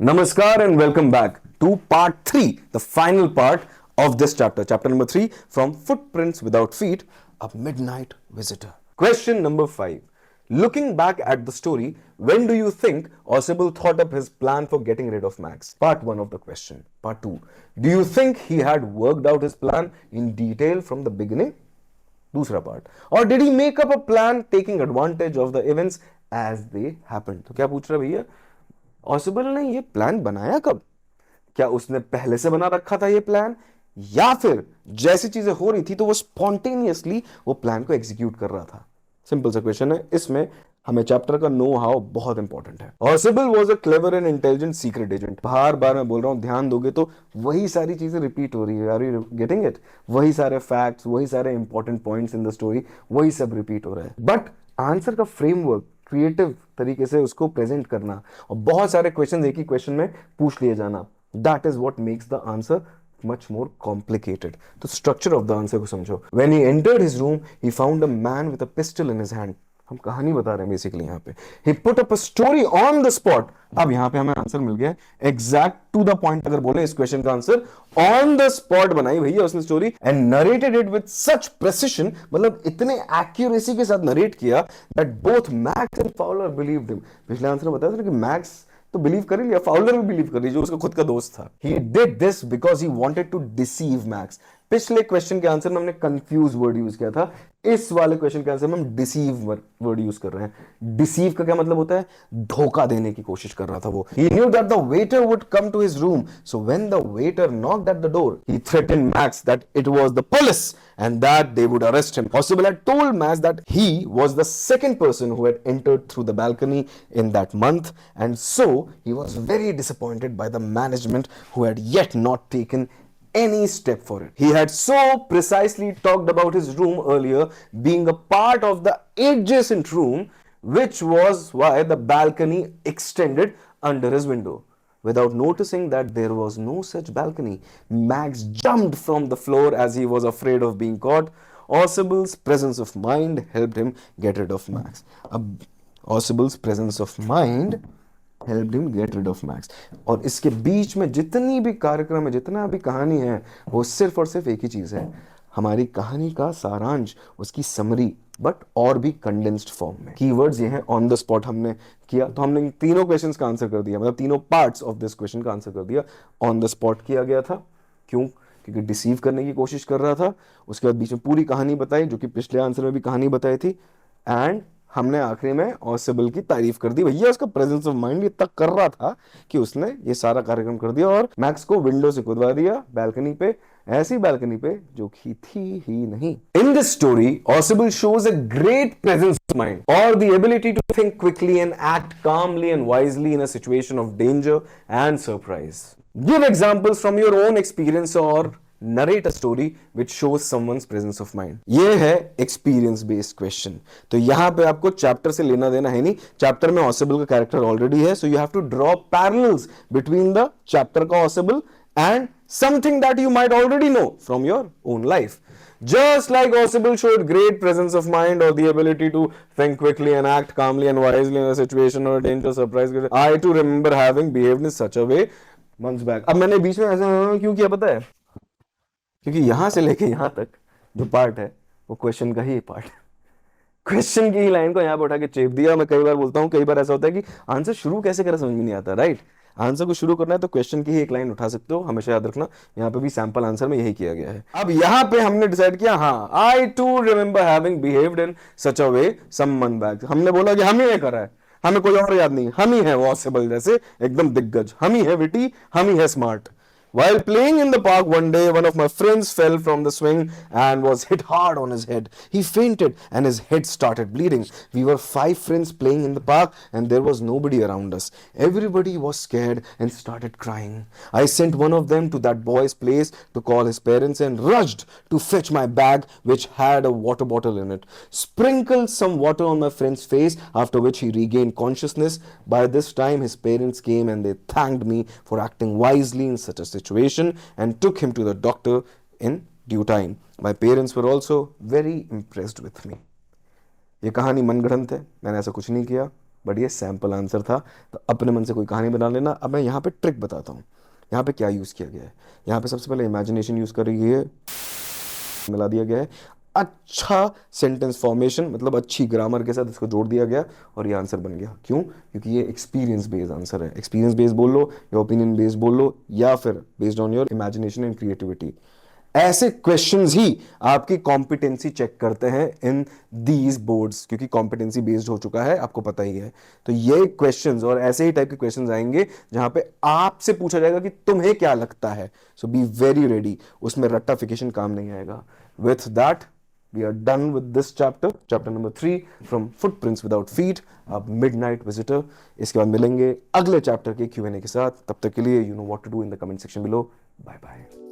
Namaskar and welcome back to part 3, the final part of this chapter. Chapter number 3, from Footprints Without Feet, a Midnight Visitor. Question number 5. Looking back at the story, when do you think Osable thought up his plan for getting rid of Max? Part 1 of the question. Part 2. Do you think he had worked out his plan in detail from the beginning? दूसरा part. और did he make up a plan taking advantage of the events as they happened? तो क्या पूछ रहा भैया, ऑसिबल ने ये plan बनाया कब? क्या उसने पहले से बना रखा था ये प्लान, या फिर जैसी चीजें हो रही थी तो वो स्पॉन्टेनियसली वो प्लान को एग्जीक्यूट कर रहा था? सिंपल सा क्वेश्चन है. इसमें हमें चैप्टर का नो हाउ बहुत इंपॉर्टेंट है. Ausable was a clever and intelligent secret agent. बार बार मैं बोल रहा हूं, ध्यान दोगे तो वही सारी चीजें रिपीट हो रही है. Are you getting it? वही सारे फैक्ट्स, वही सारे important points in the story, वही सब रिपीट हो रहा है. बट आंसर का फ्रेमवर्क, क्रिएटिव तरीके से उसको प्रेजेंट करना और बहुत सारे क्वेश्चन एक ही क्वेश्चन में पूछ लिए जाना, that is what makes the answer much more complicated. तो structure of the answer को समझो. When he entered his room, he found a man with a pistol in his hand. हम कहानी बता रहे हैं बेसिकली यहाँ पे. He put up a story on the spot. अब यहाँ पे हमें आंसर मिल गया एग्जैक्ट टू द पॉइंट. अगर बोले इस क्वेश्चन का आंसर, ऑन द स्पॉट बनाई भैया उसने story and narrated it with such precision, मतलब इतने एक्यूरेसी के साथ नरेट किया that both max and Fowler believed him. पिछले आंसर में बताया था कि मैक्स तो बिलीव कर ही लिया, फाउलर भी बिलीव कर लिया जो उसका खुद का दोस्त था. He did this because he wanted to deceive Max. पिछले क्वेश्चन के आंसर में हमने कंफ्यूज वर्ड यूज किया था, इस वाले क्वेश्चन के आंसर में हम डिसीव वर्ड यूज कर रहे हैं. डिसीव का क्या मतलब होता है? धोखा देने की कोशिश कर रहा था वो. He knew that the waiter would come to his room, so when the waiter knocked at the door, he threatened Max that it was the police and that they would arrest him. Possible had told Max that he was the second person who had entered through the balcony in that month, and so he was very disappointed by the management who had yet not taken any step for it. He had so precisely talked about his room earlier being a part of the adjacent room, which was why the balcony extended under his window. Without noticing that there was no such balcony, Max jumped from the floor as he was afraid of being caught. Osible's presence of mind helped him get rid of Max. Osible's presence of mind helped him get rid of Max. और इसके बीच में जितनी भी कार्यक्रम है, जितना भी कहानी है, वो सिर्फ और सिर्फ एक ही चीज है, हमारी कहानी का सारांश, उसकी समरी, बट और भी कंडेंस्ड फॉर्म में. कीवर्ड्स ये हैं. ऑन द स्पॉट हमने किया तो हमने तीनों क्वेश्चंस का आंसर कर दिया, मतलब तीनों पार्ट्स ऑफ दिस क्वेश्चन का आंसर कर दिया. ऑन द स्पॉट किया गया था. क्यों? क्योंकि डिसीव करने की कोशिश कर रहा था. उसके बाद बीच में पूरी कहानी बताई, जो कि पिछले आंसर में भी कहानी बताई थी. एंड हमने आखिरी में ऑसिबल की तारीफ कर दी. भैया उसका प्रेजेंस ऑफ माइंड इतना कर रहा था कि उसने ये सारा कार्यक्रम कर दिया और मैक्स को विंडो से कूदवा दिया बैल्कनी पे, ऐसी बैल्कनी पे जो कि थी ही नहीं. In this story Ausable shows a great presence of mind और the ability to think quickly and act calmly and wisely in a situation of danger and surprise. Give examples from your own experience और narrate a story which shows someone's presence of mind. ये है experience based question. तो यहां पे आपको chapter से लेना देना है नहीं. चैप्टर में ऑसिबल का कैरेक्टर ऑलरेडी है, so you have to draw parallels between the chapter का ऑसिबल and something that you might already know from your own life. Just like Osibel showed great presence of mind or the ability to think quickly and act calmly and wisely in a situation or a danger surprise, I too remember having behaved in such a way months back. अब मैंने बीच में ऐसा क्यों किया पता है? क्योंकि यहां से लेके यहां तक जो पार्ट है वो क्वेश्चन का ही पार्ट है. क्वेश्चन की ही लाइन को यहां पर उठा के चेप दिया. मैं कई बार बोलता हूं, कई बार ऐसा होता है कि आंसर शुरू कैसे करें समझ में नहीं आता. राइट? आंसर को शुरू करना है तो क्वेश्चन की ही एक लाइन उठा सकते हो. हमेशा याद रखना, यहाँ पे भी सैंपल आंसर में यही किया गया है. अब यहाँ पे हमने डिसाइड किया, हाँ, I to remember having behaved in such a way some month back. हमने बोला कि हम ही ने करा है, हमें कोई और याद नहीं. हम ही है वॉसिबल जैसे एकदम दिग्गज, हम ही है विटी, हम ही है smart. While playing in the park one day, one of my friends fell from the swing and was hit hard on his head. He fainted and his head started bleeding. We were 5 friends playing in the park and there was nobody around us. Everybody was scared and started crying. I sent one of them to that boy's place to call his parents and rushed to fetch my bag which had a water bottle in it. Sprinkled some water on my friend's face, after which he regained consciousness. By this time his parents came and they thanked me for acting wisely in such a situation and took him to the doctor in due time. My parents were also very impressed with me. ये कहानी मनगढ़ंत है, मैंने ऐसा कुछ नहीं किया. But ये sample answer था, तो अपने मन से कोई कहानी बना लेना। अब मैं यहाँ पे ट्रिक बताता हूँ, यहाँ पे क्या यूज़ किया गया है। यहाँ पे सबसे पहले इमेजिनेशन यूज़ कर रही है, मिला दिया गया है, अच्छा सेंटेंस फॉर्मेशन मतलब अच्छी ग्रामर के साथ इसको जोड़ दिया गया और ये आंसर बन गया। क्यों? क्योंकि ये एक्सपीरियंस बेस्ड आंसर है। एक्सपीरियंस बेस्ड बोल लो या ओपिनियन बेस्ड बोल लो या फिर based on your imagination and creativity. ऐसे क्वेश्चंस ही आपकी कॉम्पिटेंसी चेक करते हैं इन दीज बोर्ड्स, क्योंकि कॉम्पिटेंसी बेस्ड हो चुका है, आपको पता ही है। तो ये क्वेश्चंस और ऐसे ही टाइप के क्वेश्चंस आएंगे जहां पे आपसे पूछा जाएगा कि तुम्हें क्या लगता है। सो बी वेरी रेडी, उसमें रट्टाफिकेशन काम नहीं आएगा। With that we are done with this chapter, chapter number 3 from Footprints Without Feet, a midnight visitor। इसके बाद मिलेंगे अगले चैप्टर के Q&A के साथ। तब तक के लिए you know what to do in the comment section below। Bye bye।